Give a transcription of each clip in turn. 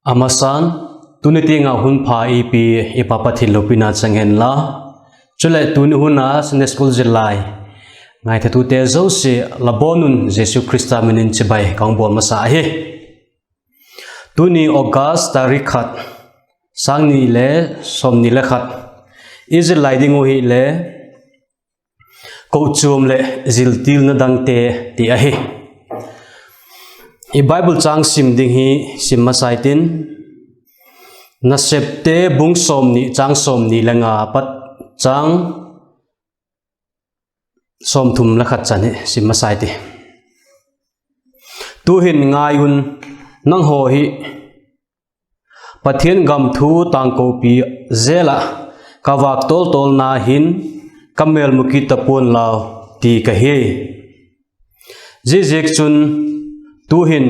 Amasan tuniti nga hun pha ipi ipapathin lopina changen la chule tuni huna Sunday School Zillai ngaithatu te zosi labonun Jesu Christa minin chibai kangbol masa hi tuni August tarikhat sangni le somni le khat Zillai dingu hi le Kochuam le Zilsakna Dangte ti a hi I Bible chang sim ding hi sim masaitin na septe bung som ni chang som ni langa pat chang som thum la khat chani sim masaiti tu hin ngai hun nang ho hi pathian gam thu tang ko pi zela kawak tol tol na hin kamel muki tapon law ti ka he jek chun tuhin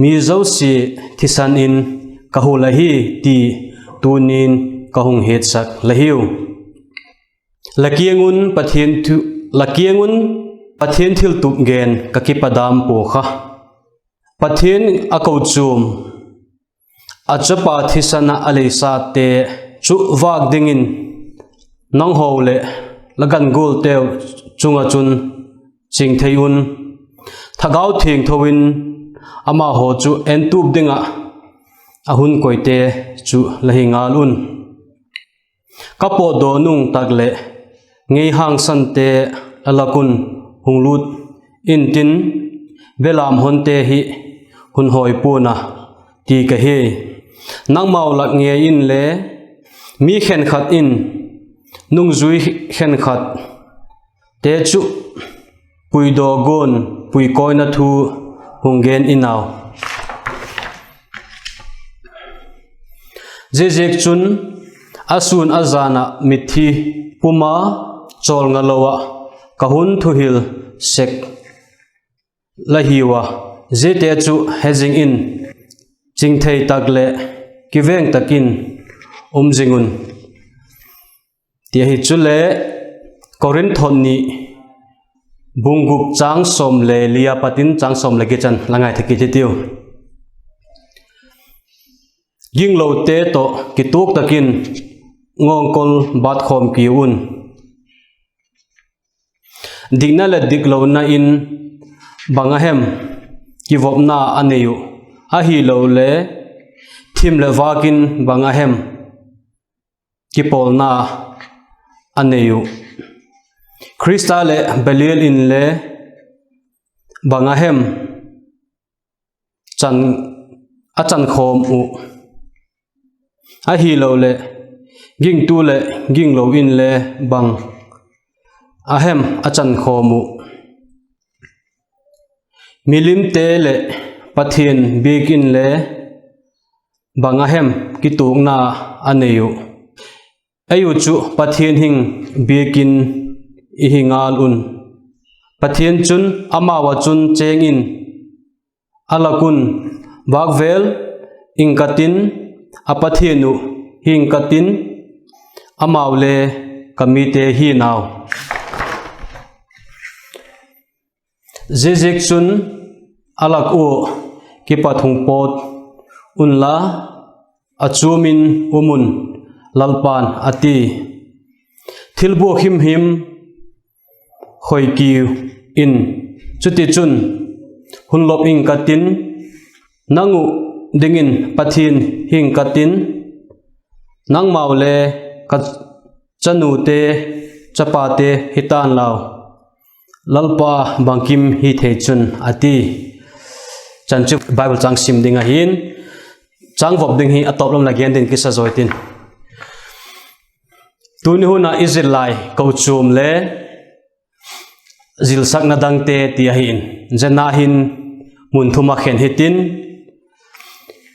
mi zosi thisan in kahulahi ti tunin kahung het sak lahiu lakiangun pathian thil tup gen kakipadam po kha pathian akochum achapa thisana alisa te chu wak dingin nang hole lagan gol te chunga chun ching theiun thagau thing thowin ama ho chu entub dinga ahun koite chu lahingalun kapo do nung tagle ngei hang sante alakun hunglut intin belam honte hi hun hoi puna ti ka he nang maulak nge in le mi khen khat in nung zui khen khat te chu pui do gon pui koi na thu hungen inaw jek chun asun azana mithi puma chol ngalowa kahun thuhil sek lahiwa zete chu hezing in chingthei takle kiveng takin umjingun tiahi chule korinthon ni bungup chang som le lia patin chang som le gechan langai thaki tiu ginglo te to kituk takin ngongkol bat khom kiun digna le diglo na in bangahem kivopna aneyu ahi lo le thim le wakin bangahem kipolna aneyu Krista le belil in le bangahem chan achan khom u ahi lo le ging tu le ging lo in le bang ahem achan khomu milim te le pathian bikin le bangahem kitungna aneyu ayu chu pathian hing bikin ihingal un pathian chun amawa chun chengin alakun bagvel ingkatin apathianu hingkatin amawle kamite hi naw jek chun alak u kipathung pot unla achumin umun lalpan ati thilbu him khoi kiu in chuti chun hunlop ing katin nangu dingin pathin hing katin nang maule ka chanu te chapate hitan law lalpa bangkim hi the chun ati chanchu Bible chang sim dinga hin chang vop ding hi atop lam la gen din kisa zoitin tuni huna Zillai Kochuam le Zilsakna Dangte ti hin jana hin mun thuma khen hitin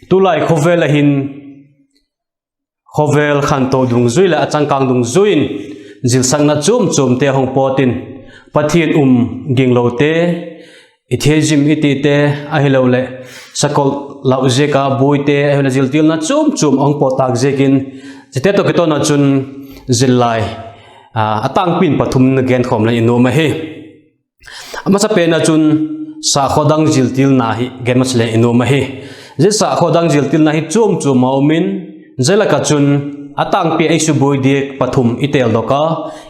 tulai khovel hin khovel khan to dung zui la achang kang dung zuin Zilsakna chum te hong potin pathian ginglo te ithejim iti te ahilo le sakol lauze ka buite ahila ziltil na chum ong potak jekin jete to keto na chun Zillai atang pin pathum na gen khom la ino ma he ama sa pe na chun sa khodang ziltil na hi gen masle ino ma he zisa khodang ziltil na hi chum chu maumin zelaka chun atang pi aisu boy dik pathum itel doka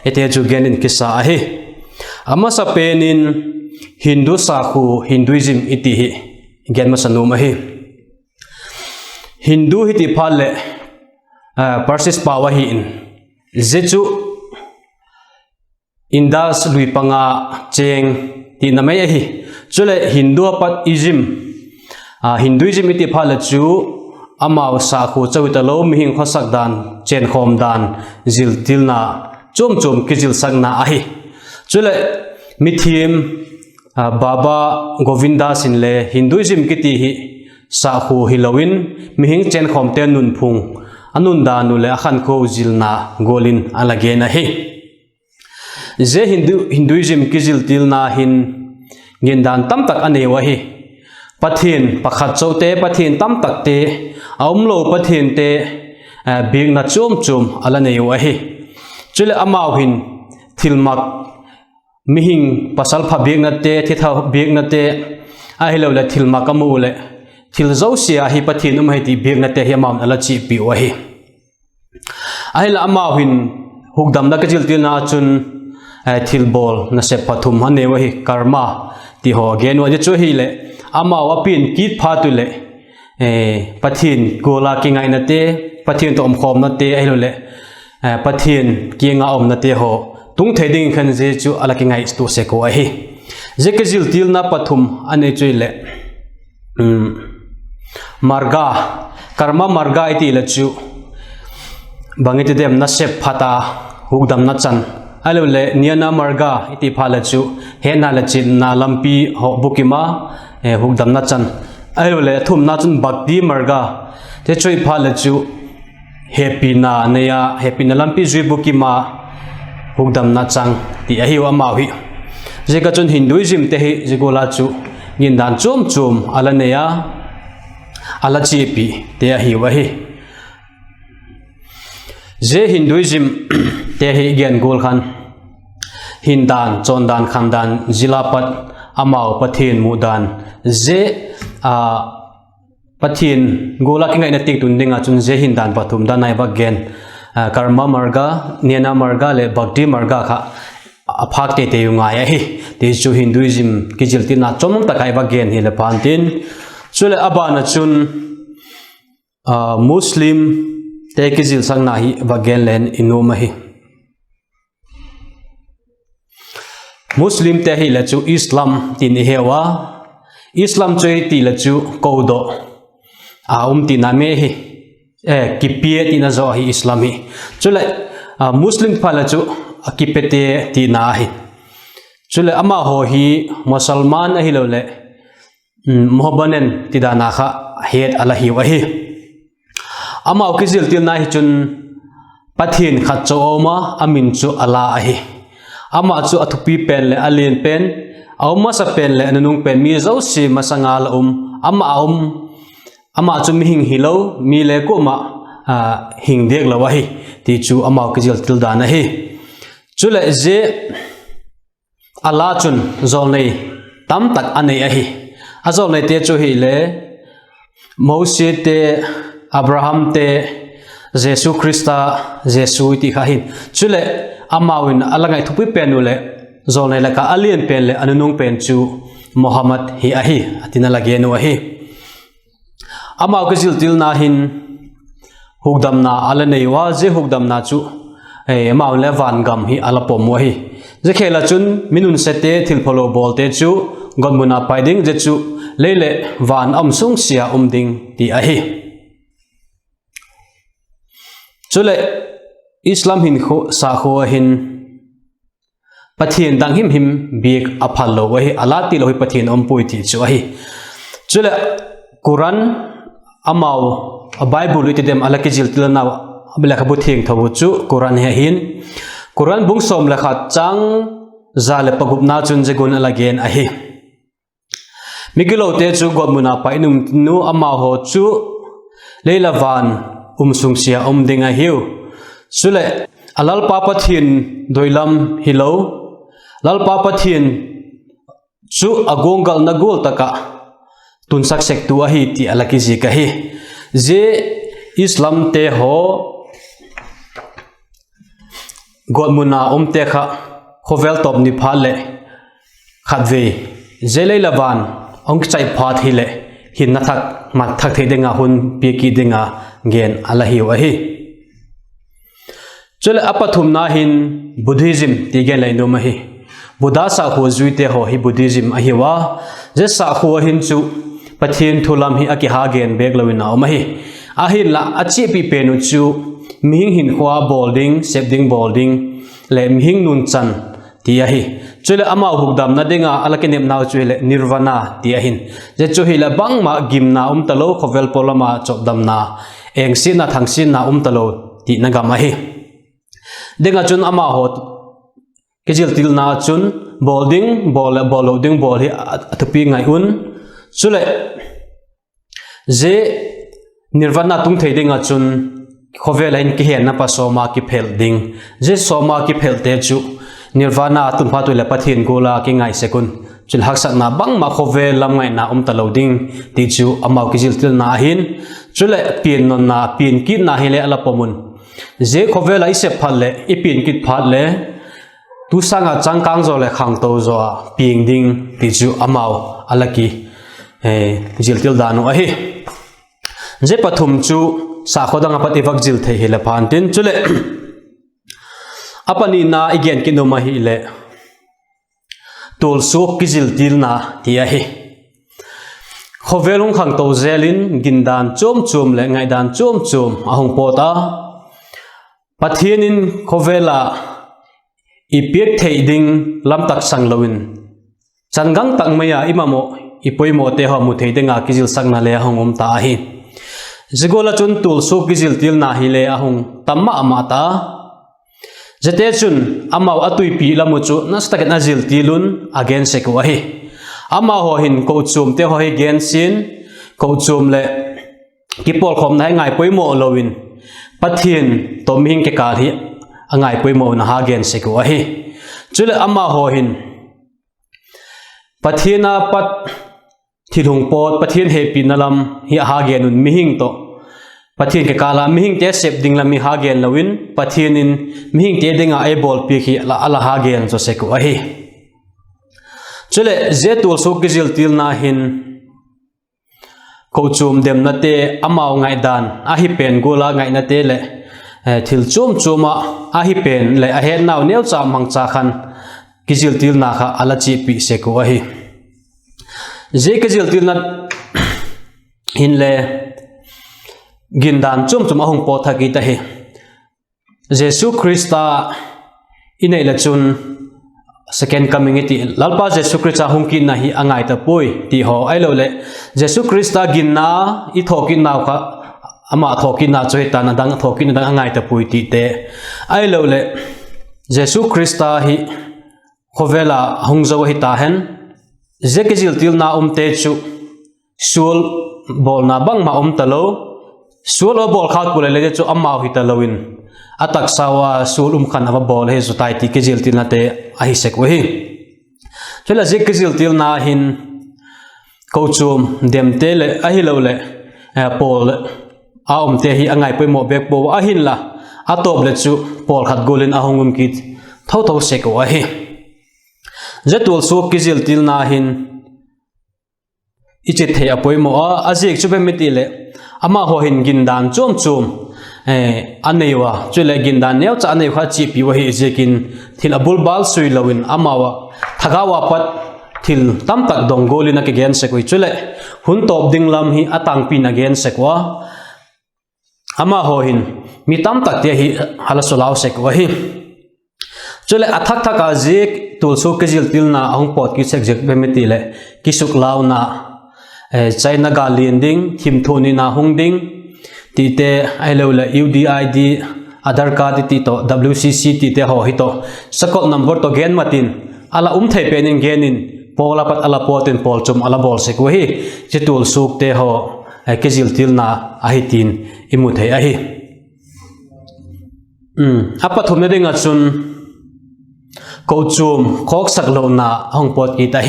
ete chu genin kisa ahi ama sa penin Hindu sakhu Hinduism iti hi gen masanum ahi Hindu hiti phale Persis pawa hi in zechu Indas lui panga cheng ti namai ahi chule Hindu apat ism Hinduism iti phale chu amaw sakhu chawitalo mihing khosak dan chen khom dan ziltil na chum chum ki zilsakna ahi chule mithim Baba Govinda sinle Hinduism kiti hi sakhu hilawin mihing chen khom te nun phung anun danu le akhan ko zilna golin alage na hi je Hinduism ki ziltil na hin ngendan tam tak ane wa hi pathin pakhat chote pathin tam tak te aumlo pathin te big na chum chum ala nei wa hi chule amau hin thilmak mihing pasal pha big na te thitha big na te a hilo la thilmak amu le thil zosia hi pathin mai ti big na te hi amam ala chi pi wa hi ahila amau hin hugdam na kajil til na chun thil bol na se pathum ane wa hi karma ti ho gen wa chu hi le amau apin kit pha tu le pathin gola ki ngai na te pathin to om khom na te ahilo le pathin ki nga om na te ho tung thei ding khan je chu ala ki ngai stu se ko hi je kajil til na pathum ane chu le marga karma marga iti la chu bangiti dem na sep phata hugdam na chan alole niana marga iti phala chu he na la chin na lampi ho bukima hugdam na chan alole thum na chun bhakti marga te choi phala chu happy na neya happy na lampi zui bukima hugdam na chang ti ahi wa ma hi je ka chun Hinduism te hi jigola chu ngindan chum chum ala neya ala chi pi te ahi wa hi je Hinduism te hi gen gol khan hindan chondan khandan zilapat amau pathin mudan je pathin gola ki ngai na tik tun dinga chun je hindan pathum da nai ba gen karma marga nena marga le bhakti marga kha aphak te te yunga ya hi te chu Hinduism ki jilti na chomum takai ba gen hi le pantin chule abana chun Muslim te ki zilsakna hi bagen len inuma hi Muslim te hi la chu Islam tin hewa Islam choi ti la chu kodo ti na me hi kipie ti na zo hi Islam hi chule Muslim phala chu kipete ti na hi chule ama ho hi musalman hi lo le mohabanen ti da na kha het ala hi wa hi amau kizil til na hi chun pathin khat cho oma amin chu ala ahi ama chu athupi pen le alien pen auma sa pen le anung pen mi zo si masangal ama chu mi hing hilo mi le ko ma hing dek lawa hi ti chu amau kizil til da na hi chule je ala chun zol nei tam tak anei ahi azol nei te chu hi le Moses te Abraham te Jesu Christa Jesu iti khahin chule amawin alangai thupi penule zolnai laka alien pen le anunung pen chu Muhammad hi ahi atina lagenu ahi amaw kizil til na hin hugdam na alanei wa je hugdam na chu amaw le van gam hi alapom wa hi je khela chun minun sete thil pholo bolte chu gonmuna paiding je chu leile van amsung sia ding ti ahi chule Islam hin kho sa kho hin pathian dang him biak aphal lo wa hi alati lo hi pathian pui ti chu hi chule Quran amaw Bible ite dem alaki jil tilna abla khabu thing thawu chu Quran he hin Quran bung som la kha chang zale pagupna chun je gon alagen ahi migilo te chu gomuna painum nu ama ho chu leila van sung sia dinga hiu sule alal papathin doilam hilo lal papathin chu agongal nagul taka tun sak sek tu a hi ti alaki ji ka hi je Islam te ho godmuna te kha khovel top ni phale khatve zelai lawan ong chai phat hi le hin na thak mat thak the denga hun pi ki denga gen ala hi wa hi chule apathum na hin Buddhism ti gen lai no ma hi Buddha sa khu zui te ho hi Buddhism a hi wa je sa khu hin chu pathin thulam hi aki ha gen bek lawin na ma hi a hi la achi pi pe nu chu mihing hin khwa bolding sepding bolding le mihing nun chan ti a hi chule ama hugdam na denga alakenem naw chu le nirvana ti a hin je chu hi la bang ma gimna talo khovel polama chopdam na engsin na thangsin na talo ti na ga ma hi denga chun ama hot kejil til na chun bolding boloding bol hi atpi ngai un chule je nirvana tung thei denga chun khovel hin ki hen na pa soma ki phel ding je soma ki phel te chu nirvana tun pha tu le pathin gola ki ngai sekun chul haksak na bang ma khovel lam ngai na talo ding ti chu amau kejil til na hin chule pin non na pin ki na hi le ala pomun je khovel ai se phalle ipin kit phalle tu sanga changkang zo le khang to zo ping ding ti chu amau alaki jiltil danu a hi je pathum chu sa khodanga pativak jil the hi le phantin chule apani na igen ki no ma hi le tol sok ki jiltil na ti a hi khovelung khang to zelin gindan chom chom le ngai dan chom chom ahong pota Pathianin khovela ipiak thei ding lam tak sang lawin changang tak maya imamo ipoimo te ho mu thei denga kijil sakna le hongom ta hi zigola chun tul so kijil til na hi le ahong tamma amata jete chun amau atui pi lamu chu nastaket na jil tilun again se ko hi ama ho hin Kochuam te ho hi gen sin Kochuam le kipol khom nai ngai poimo lowin pathin toming ke kar hi angai poimo na ha gen se ko hi chule ama ho hin pathina pat thilung pot pathin he pinalam hi ha genun mihing to pathin ke kala mihing te sep ding lam mi ha gen lawin pathianin mihing te denga e bol pi khi ala ha gen so se ko hi chule zetul so kizil til na hin Kochuam dem na te amau ngai dan a hi pen gola ngai na te le thil chom choma a hi pen le a he naw neu cha mang cha khan kizil til na kha ala chi pi se ko hi je kizil til na hin le gindan chom chom ahong po thaki ta hi Jesu Christa inei la chun second coming iti lalpa Jesu Christa hungki na hi angai ta poi ti ho ai lo le Jesu Christa ginna i thokin naw kha ama thokin na choi ta na dang thokin dang angai ta pui ti te ai lo le Jesu Christa hi khovela hungzo hi ta hen zekizil til na te chu sul bol na bang ma talo sul o bol khat pule le chu amma hi ta lowin atak sawa sul khan ava bol he zutai ti kizil til na te a hi sek we hi chela zekizil til na hin Kochuam dem te le a hi lo le pol te hi angai poimo bek bo a hin la atop le chu pol khat golin ahongum kit tho se ko hi zetul so kizil til na hin ichi the apoimo a ajek chu be mitile ama ho hin gindan chom chom aneiwa chule gindan neu cha nei kha chi pi wa hi jekin thil abul bal sui lawin amawa thagawa pat thil tam tak dongolina ke gen se koi chule hun top ding lam hi atang pin again se kwa ama ho hin mi tam tak te hi halasulaw se kwa hi chule athak thaka jek tulso kejil tilna ahong pot ki sek jek bemetile kisuk launa China ga lending thim thoni na hongding tite ailola UDID Aadhaar card ti to WCC ti te ho hito sakot number to gen matin ala thei penin genin pola pat ala potin pol chum ala bol se ko hi chitul suk te ho kejil tilna ahitin imu thei ahi apa thumne dinga chun Kochuam khok sak lo na hong pot ki tai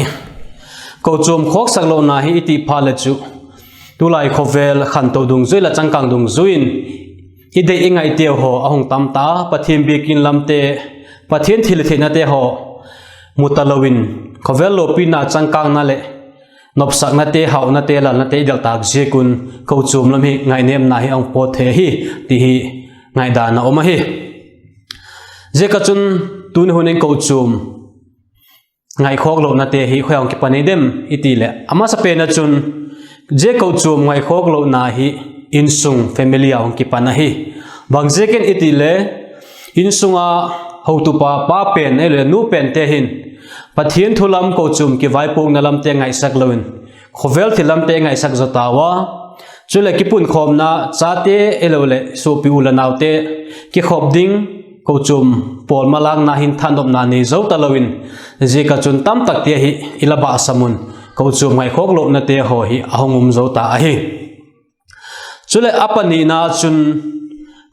Kochuam khok sak lo na hi iti pha le chu tulai khovel khan to dung zui la changkang dung zuin ide ingai te ho ahong tam ta pathim bikin lamte pathian thil thena te ho mutalawin khovel lo pina changkang na le nopsak na te hau na te la na te dal tak je kun Kochuam lam hi ngai nem na hi ong po the hi ti hi ngai da na oma hi je ka chun tun hunin Kochuam ngai khok lo na te hi khoyang ki pani dem itile ama sa pe na chun je Kochuam ngai khok lo na hi insung family ong ki pana hi bang je ken itile insunga hotupa pa pen ele nu pen te hin pathian thulam Kochuam ki vai pung na lam te ngai sak loin khovel thilam te ngai sak zotawa chule ki pun khom na chate elole so pi ula naute ki khop ding Kochuam pol malang na hin thandop na ni zo talawin je ka chun tam tak te hi ilaba samun Kochuam ngai khok lo na te ho hi ahongum zo ta hi chule apani na chun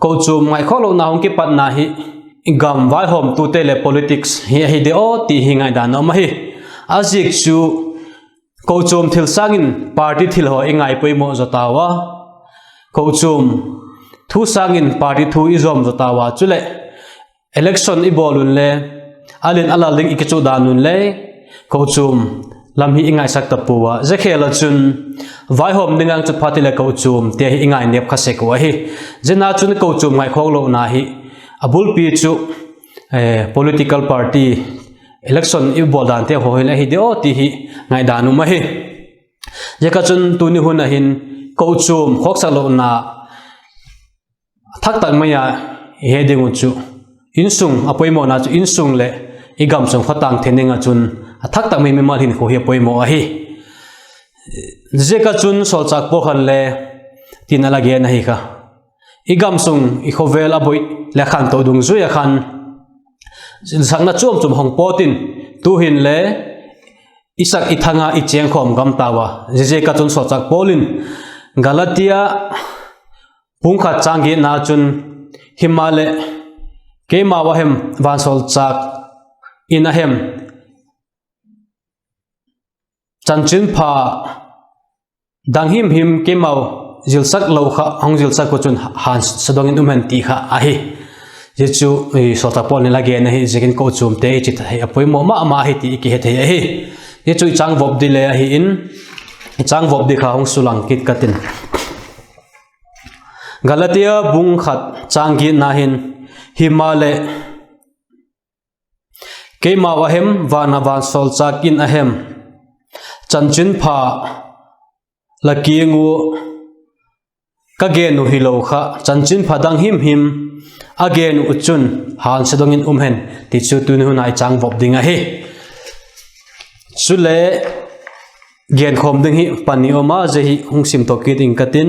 Kochuam ngai khok lo na hong ki pat na hi gam vai hom tu te le politics hi de o ti hi ngai da no ma hi azik chu Kochuam thil sangin party thil ho ingai poimo zotawa Kochuam thu sangin party thu izom zotawa chule election i bolun le alin alaling ikichu danun le Kochuam lam hi ingai sak tapuwa je khela chun vai hom ningang chu phati le Kochuam te hi ingai nep kha se ko hi jena chun Kochuam ngai khok lo na hi abul pi chu political party election i bolan te ho hele hi de o ti hi ngai danu ma hi je ka chun tuni hun hin Kochuam khok sak lo na thak tak maya he dingu chu insung apoimo na chu insung le igam song khatang theninga chun athak tak mai mal hin kho hi poimo a hi je ka chun sol chak po khan le tin ala ge na hi kha igam song I khovel aboi le khan to dung zui a khan Zilsakna chom chom hong potin tu hin le isak ithanga I cheng khom gam tawa je ka chun sol chak polin Galatia pungkha changi na chun himale Kema wahem vansol chak inahem chanchin pha danghim him kemau zilsak lo kha hong zilsak ko chun han sadongin umhen ti kha ahi je chu sota pol ni lage na hi jekin Kochuam te chit hai apoi mo ma hi ti ki he thei hi je chu chang vop dile hi in chang vop di kha hong sulang kit katin Galatia bung khat changi na hin himale kema wahem wana van sol chakin ahem chanchin pha lakiengu kagenu hilo kha chanchin pha dang him again uchun han sedongin umhen ti chu tun hunai chang vop dinga hi chule gen khom ding hi pani oma je hi hungsim to ki ding katin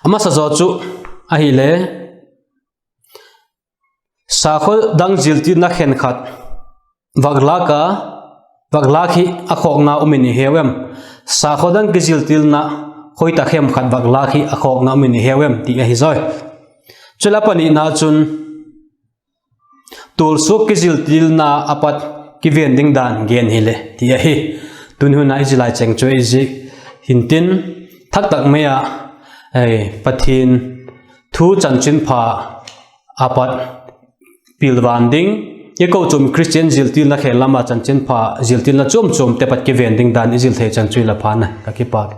ama sa zo chu ahi le Sakhol dang zilti na khen khat vaglaki akhok na umini hewem sakhol dang ki ziltil na khoita khem khat vaglaki akhok na umini hewem ti hi zoi chula pani na chun tul sok ki ziltil na apat ki vending dan gen hile ti hi tunhu na Zillai cheng choi ji hintin thak tak meya pathin thu chanchin pha apat pilwanding ye Kochuam Christian ziltil na khelama chanchin pha ziltil na chom te pat ki vending dan izil thei chanchui la phana ka kipak